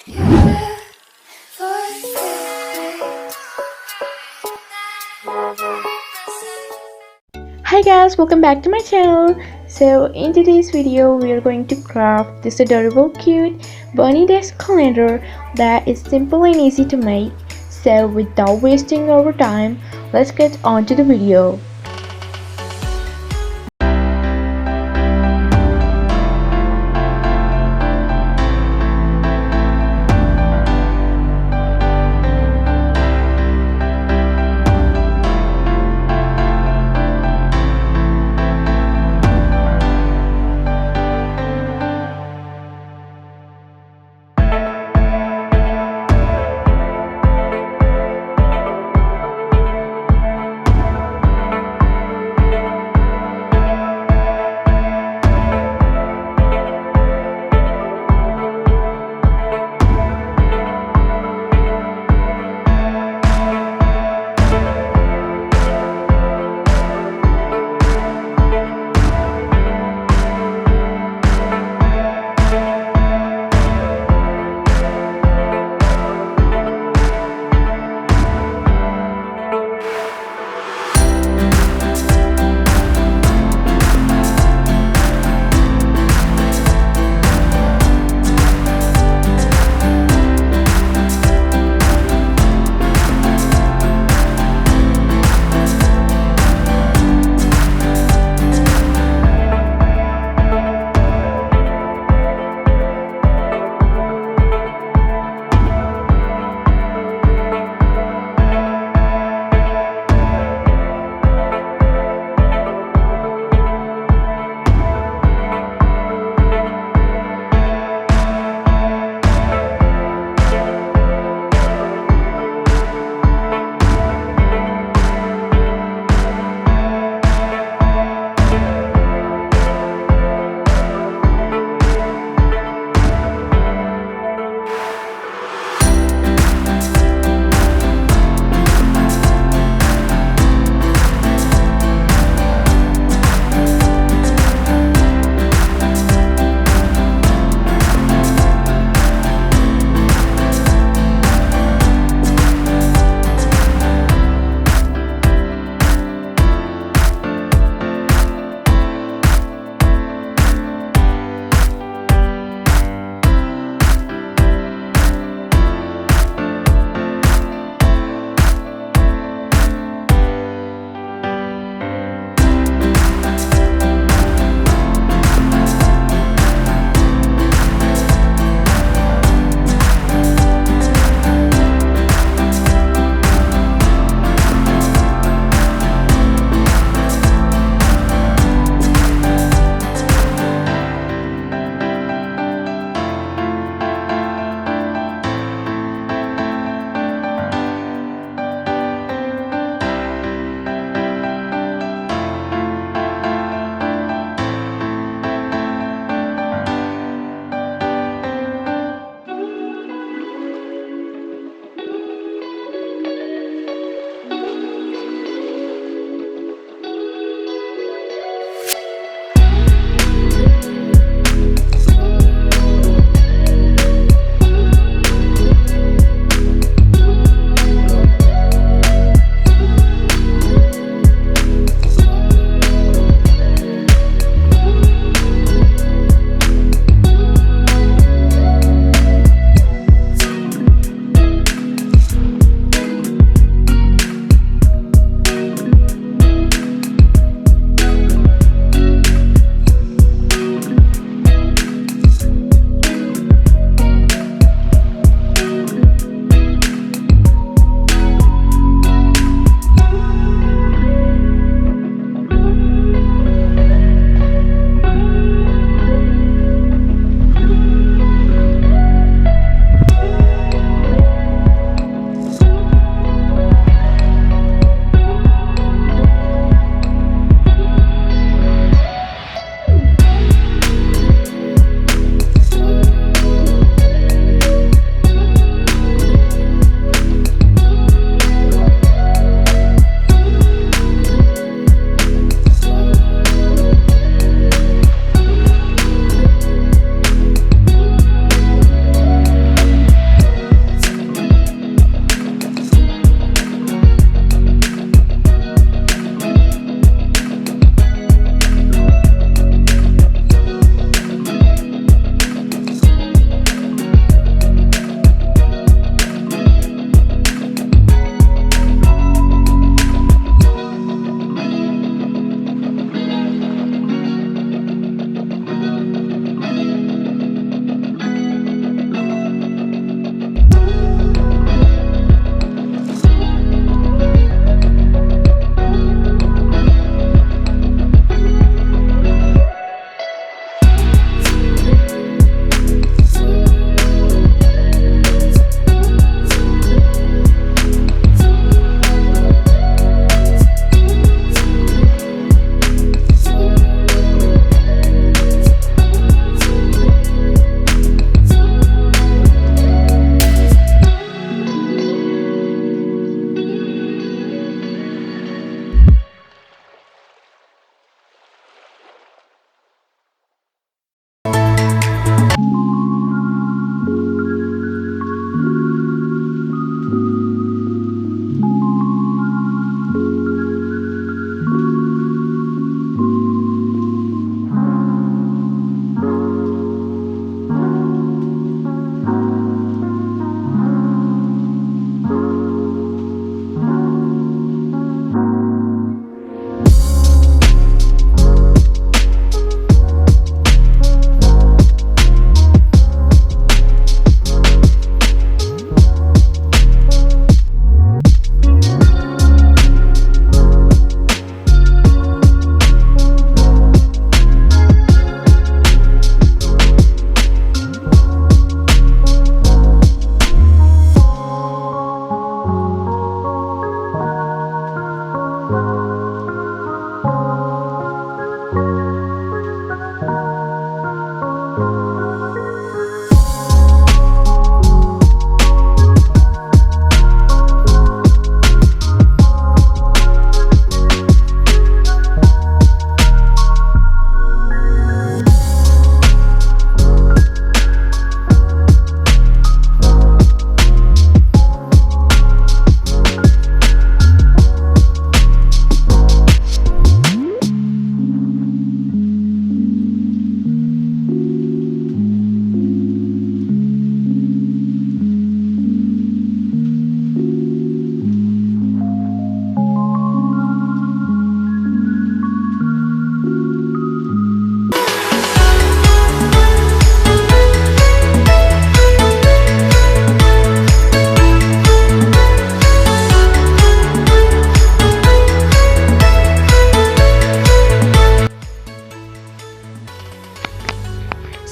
Hi guys, welcome back to my channel. So in today's video we are going to craft this adorable cute bunny desk calendar that is simple and easy to make. So without wasting our time, let's get on to the video.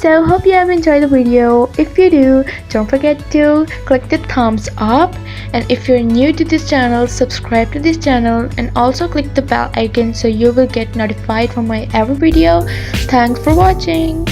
So hope you have enjoyed the video. If you do, don't forget to click the thumbs up, and if you're new to this channel, subscribe to this channel and also click the bell icon so you will get notified for my every video. Thanks for watching.